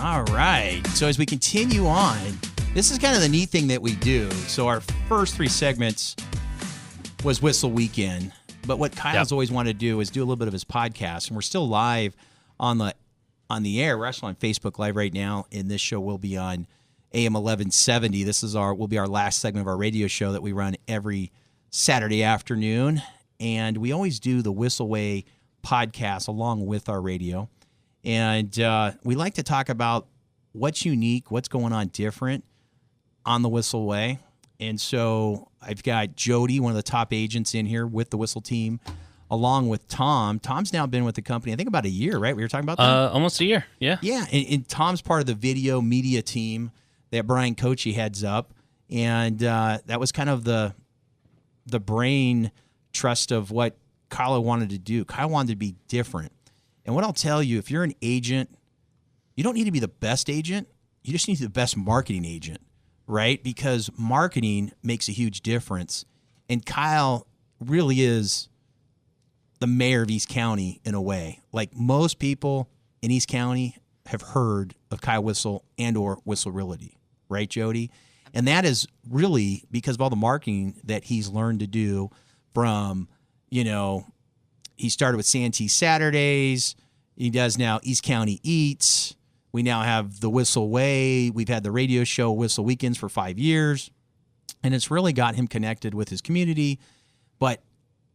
All right. So as we continue on, this is kind of the neat thing that we do. So our first three segments was Whissel Weekend. But what Kyle's always wanted to do is do a little bit of his podcast. And we're still live on the air. We're actually on Facebook Live right now. And this show will be on AM 1170. This is will be our last segment of our radio show that we run every Saturday afternoon. And we always do the Whissel Way podcast along with our radio. And we like to talk about what's unique, what's going on different on the Whissel Way. And so I've got Jodi, one of the top agents in here with the Whissel team, along with Tom. Tom's now been with the company, I think about a year, right? We were talking about that? Almost a year, yeah. Yeah, and Tom's part of the video media team that Brian Kochi heads up. And that was kind of the brain trust of what Kyle wanted to do. Kyle wanted to be different. And what I'll tell you, if you're an agent, you don't need to be the best agent. You just need to be the best marketing agent, right? Because marketing makes a huge difference. And Kyle really is the mayor of East County in a way. Like most people in East County have heard of Kyle Whissel and or Whissel Realty, right, Jodi? And that is really because of all the marketing that he's learned to do from, he started with Santee Saturdays. He does now East County Eats. We now have the Whissel Way. We've had the radio show Whissel Weekends for 5 years. And it's really got him connected with his community. But,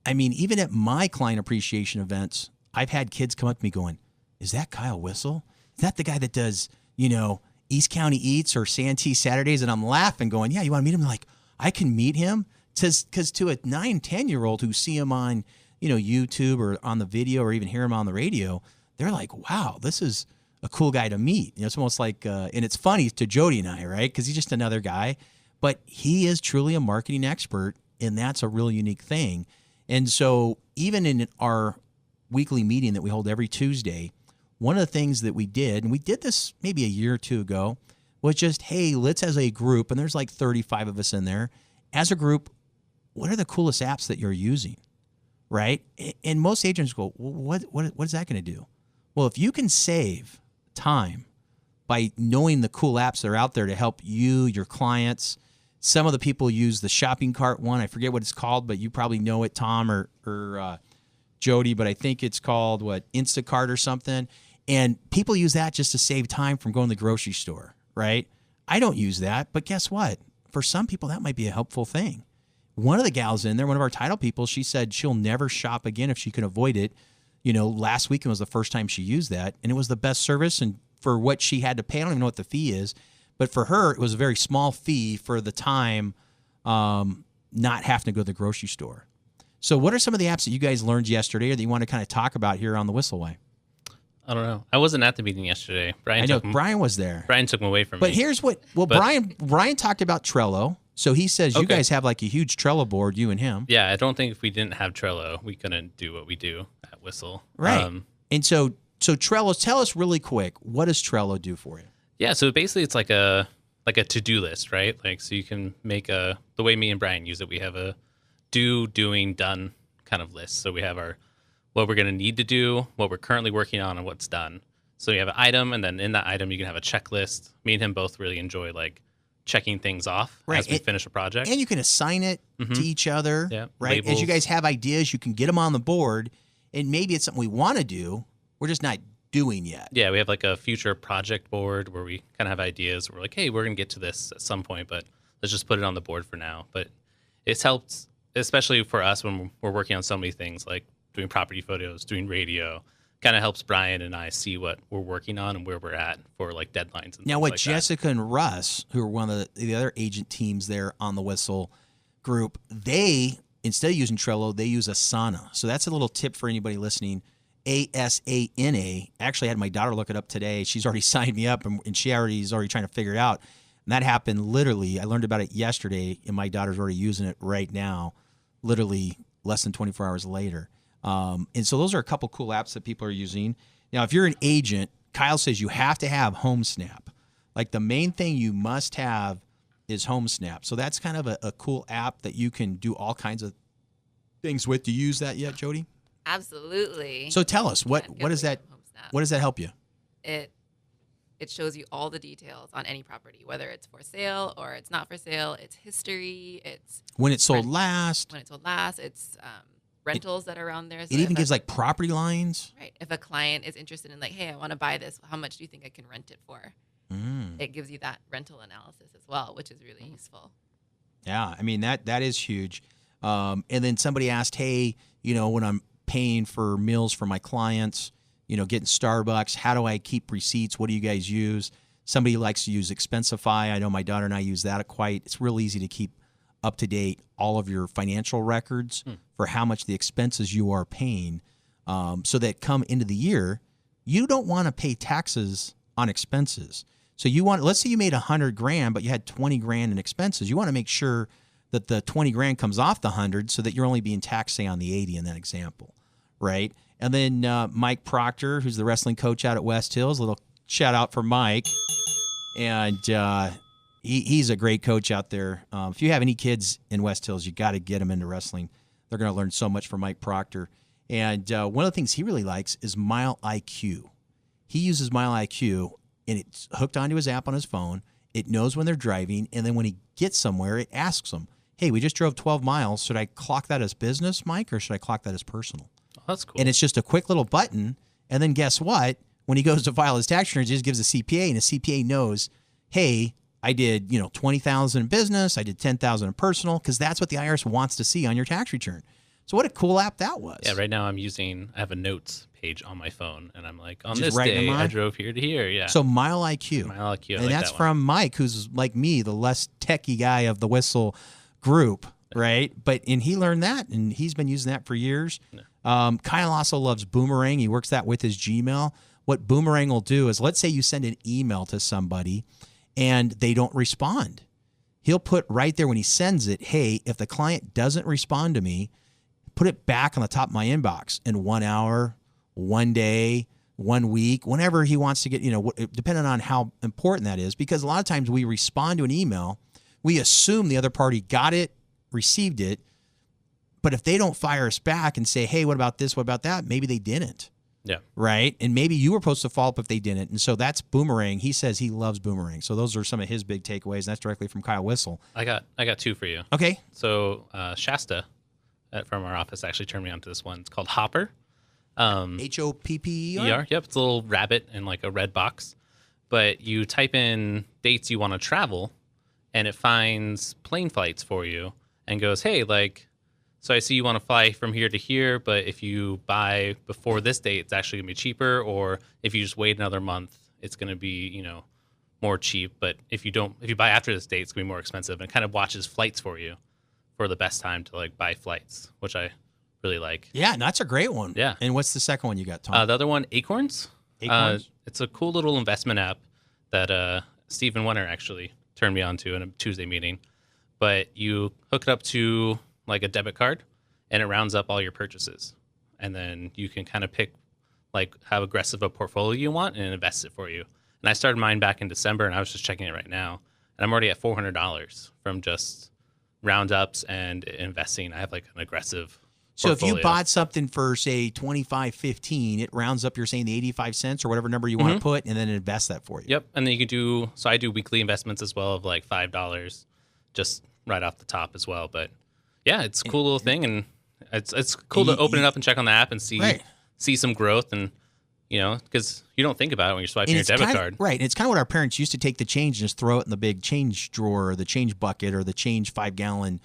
even at my client appreciation events, I've had kids come up to me going, is that Kyle Whissel? Is that the guy that does, East County Eats or Santee Saturdays? And I'm laughing going, yeah, you want to meet him? Like, I can meet him? Because to a 9, 10-year-old who see him on, YouTube or on the video or even hear him on the radio, they're like, wow, this is a cool guy to meet. It's almost like, and it's funny to Jodi and I, right? Because he's just another guy. But he is truly a marketing expert, and that's a really unique thing. And so even in our weekly meeting that we hold every Tuesday, one of the things that we did, and we did this maybe a year or two ago, was just, hey, let's as a group, and there's like 35 of us in there, as a group, what are the coolest apps that you're using, right? And most agents go, well, what is that going to do? Well, if you can save time by knowing the cool apps that are out there to help you, your clients. Some of the people use the shopping cart one. I forget what it's called, but you probably know it, Tom or Jodi, but I think it's called, Instacart or something. And people use that just to save time from going to the grocery store, right? I don't use that, but guess what? For some people, that might be a helpful thing. One of the gals in there, one of our title people, she said she'll never shop again if she can avoid it. Last weekend was the first time she used that, and it was the best service. And for what she had to pay, I don't even know what the fee is, but for her, it was a very small fee for the time not having to go to the grocery store. So what are some of the apps that you guys learned yesterday or that you want to kind of talk about here on the Whissel Way? I don't know. I wasn't at the meeting yesterday. Brian was there. Brian took him away from me. But here's what, Brian talked about Trello. So he says you guys have like a huge Trello board, you and him. Yeah, I don't think if we didn't have Trello, we couldn't do what we do at Whissel. Right. And so Trello, tell us really quick, what does Trello do for you? Yeah, so basically it's like a to-do list, right? Like, so you can make the way me and Brian use it, we have a do, doing, done kind of list. So we have what we're going to need to do, what we're currently working on, and what's done. So you have an item, and then in that item you can have a checklist. Me and him both really enjoy checking things off as we finish a project. And you can assign it to each other, right? Labels. As you guys have ideas, you can get them on the board, and maybe it's something we want to do, we're just not doing yet. Yeah, we have like a future project board where we kind of have ideas. We're like, hey, we're going to get to this at some point, but let's just put it on the board for now. But it's helped, especially for us when we're working on so many things, like doing property photos, doing radio. Kind of helps Brian and I see what we're working on and where we're at for deadlines. And now, what like Jessica and Russ, who are one of the other agent teams there on the Whissel group, they, instead of using Trello, they use Asana. So that's a little tip for anybody listening. Asana. Actually, I had my daughter look it up today. She's already signed me up, and she is already trying to figure it out. And that happened literally. I learned about it yesterday, and my daughter's already using it right now, literally less than 24 hours later. And so those are a couple cool apps that people are using. Now, if you're an agent, Kyle says you have to have HomeSnap. Like the main thing you must have is HomeSnap. So that's kind of a cool app that you can do all kinds of things with. Do you use that yet, Jodi? Absolutely. So tell us, what does that help you? It it shows you all the details on any property, whether it's for sale or it's not for sale. It's history. It's when it sold last. When it sold last. It's rentals that are around there. So it even gives like property lines. Right. If a client is interested in like, hey, I want to buy this, how much do you think I can rent it for? It gives you that rental analysis as well, which is really useful. Yeah, I mean that is huge. And then somebody asked, hey, when I'm paying for meals for my clients, getting Starbucks, how do I keep receipts? What do you guys use? Somebody likes to use Expensify. I know my daughter and I use that quite. It's real easy to keep up to date all of your financial records for how much the expenses you are paying, so that come into the year, you don't want to pay taxes on expenses. So let's say you made $100,000, but you had $20,000 in expenses. You want to make sure that the $20,000 comes off the 100, so that you're only being taxed, say, on the 80 in that example, right? And then Mike Proctor, who's the wrestling coach out at West Hills, a little shout out for Mike, and he's a great coach out there. If you have any kids in West Hills, you got to get them into wrestling. They're going to learn so much from Mike Proctor. And one of the things he really likes is Mile IQ. He uses Mile IQ, and it's hooked onto his app on his phone. It knows when they're driving, and then when he gets somewhere, it asks them, hey, we just drove 12 miles. Should I clock that as business, Mike, or should I clock that as personal? Oh, that's cool. And it's just a quick little button, and then guess what? When he goes to file his tax returns, he just gives a CPA, and the CPA knows, hey, I did, $20,000 in business, I did $10,000 in personal, because that's what the IRS wants to see on your tax return. So what a cool app that was. Yeah, right now I have a notes page on my phone, and I'm like, on Just this day, I drove here to here. Yeah. So Mile IQ. Mile IQ, and that's from Mike, who's like me, the less techie guy of the Whissel group, right? And he learned that, and he's been using that for years. Yeah. Kyle also loves Boomerang. He works that with his Gmail. What Boomerang will do is, let's say you send an email to somebody, and they don't respond. He'll put right there when he sends it, hey, if the client doesn't respond to me, put it back on the top of my inbox in 1 hour, 1 day, 1 week, whenever he wants to get, depending on how important that is. Because a lot of times we respond to an email, we assume the other party got it, received it. But if they don't fire us back and say, hey, what about this? What about that? Maybe they didn't. Yeah. Right. And maybe you were supposed to follow up if they didn't. And so that's Boomerang. He says he loves Boomerang. So those are some of his big takeaways. And that's directly from Kyle Whissel. I got two for you. Okay. So Shasta from our office actually turned me on to this one. It's called Hopper. HOPPER? Yep. It's a little rabbit in like a red box. But you type in dates you want to travel, and it finds plane flights for you and goes, hey, so I see you want to fly from here to here, but if you buy before this date, it's actually going to be cheaper. Or if you just wait another month, it's going to be, more cheap. But if you buy after this date, it's going to be more expensive. And it kind of watches flights for you for the best time to buy flights, which I really like. Yeah, and that's a great one. Yeah. And what's the second one you got, Tom? The other one, Acorns. Acorns? It's a cool little investment app that Stephen Wenner actually turned me on to in a Tuesday meeting. But you hook it up to a debit card, and it rounds up all your purchases. And then you can kind of pick how aggressive a portfolio you want and invest it for you. And I started mine back in December, and I was just checking it right now. And I'm already at $400 from just roundups and investing. I have an aggressive So portfolio. if you bought something for, say, $25.15, it rounds up, you're saying the 85 cents or whatever number you want to put, and then invest that for you. Yep. And then you can I do weekly investments as well of $5 just right off the top as well. But yeah, it's a cool little thing, and it's cool to open it up and check on the app and see some growth, and because you don't think about it when you're swiping your debit card. Right, and it's kind of what our parents used to take the change and just throw it in the big change drawer or the change bucket or the change 5-gallon,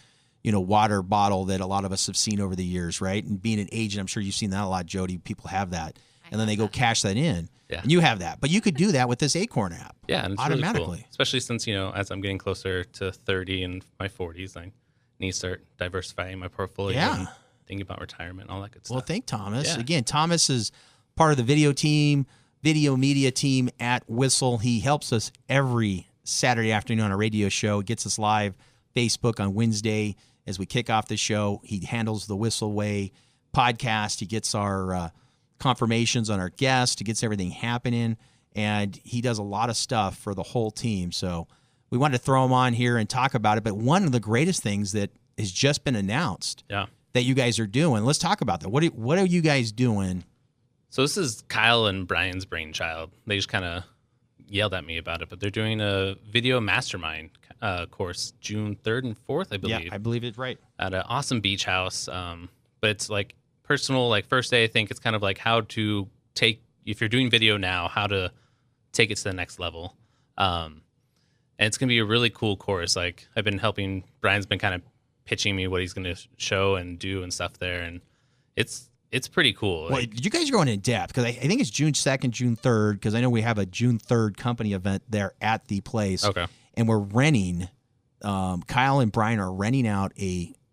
water bottle that a lot of us have seen over the years, right? And being an agent, I'm sure you've seen that a lot, Jodi. People have that, and then they go cash that in. Yeah. And you have that, but you could do that with this Acorn app. Yeah, and it's automatically, really cool. Especially since as I'm getting closer to 30 and my 40s, I need to start diversifying my portfolio. Yeah. And thinking about retirement, all that good stuff. Well, thank Thomas. Yeah. Again, Thomas is part of the video media team at Whissel. He helps us every Saturday afternoon on a radio show. Gets us live Facebook on Wednesday as we kick off the show. He handles the Whissel Way podcast. He gets our confirmations on our guests. He gets everything happening, and he does a lot of stuff for the whole team. So we wanted to throw him on here and talk about it. But one of the greatest things that has just been announced that you guys are doing, let's talk about that. What are you guys doing? So this is Kyle and Brian's brainchild. They just kind of yelled at me about it, but they're doing a video mastermind course June 3rd and 4th, I believe. Yeah, I believe it's right. At an awesome beach house. But it's like personal, like first day, I think it's kind of like how to take, if you're doing video now, how to take it to the next level. And it's going to be a really cool course. Like I've been helping, Brian's been kind of pitching me what he's going to show and do and stuff there. And it's pretty cool. Well, you guys are going in depth because I think it's June 2nd, June 3rd, because I know we have a June 3rd company event there at the place. Okay. And we're renting, Kyle and Brian are renting out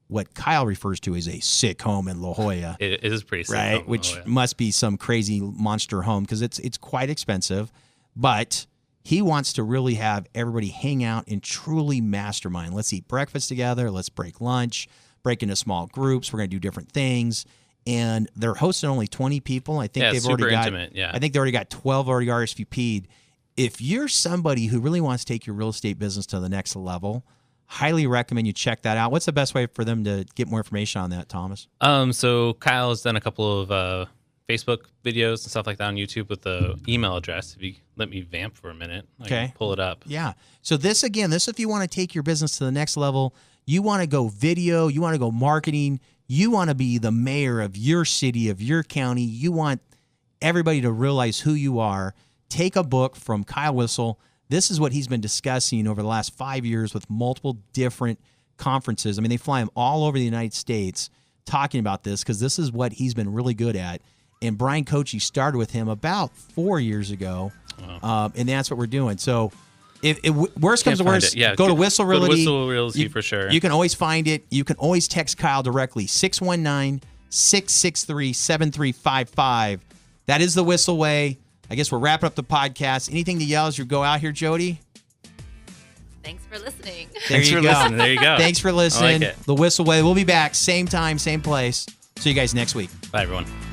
what Kyle refers to as a sick home in La Jolla. It is pretty sick. Right? Which must be some crazy monster home because it's quite expensive. But he wants to really have everybody hang out and truly mastermind. Let's eat breakfast together. Let's break lunch, break into small groups. We're going to do different things. And they're hosting only 20 people. I think they've already got intimate, yeah. I think they already got 12 already RSVP'd. If you're somebody who really wants to take your real estate business to the next level, highly recommend you check that out. What's the best way for them to get more information on that, Thomas? So Kyle has done a couple of Facebook videos and stuff like that on YouTube with the email address. If you let me vamp for a minute, I can pull it up. Yeah. So this if you want to take your business to the next level, you want to go video, you want to go marketing, you want to be the mayor of your city, of your county, you want everybody to realize who you are, take a book from Kyle Whissel. This is what he's been discussing over the last 5 years with multiple different conferences. I mean, they fly him all over the United States talking about this because this is what he's been really good at. And Brian Kochi started with him about 4 years ago, and that's what we're doing. So if worst comes to worst, go to Whissel Realty. Go to Whissel Realty for sure. You can always find it. You can always text Kyle directly, 619-663-7355. That is the Whissel way. I guess we're wrapping up the podcast. Anything to yell as you go out here, Jodi? Thanks for listening. Thanks for listening. There you go. Thanks for listening. I like it. The Whissel way. We'll be back. Same time, same place. See you guys next week. Bye, everyone.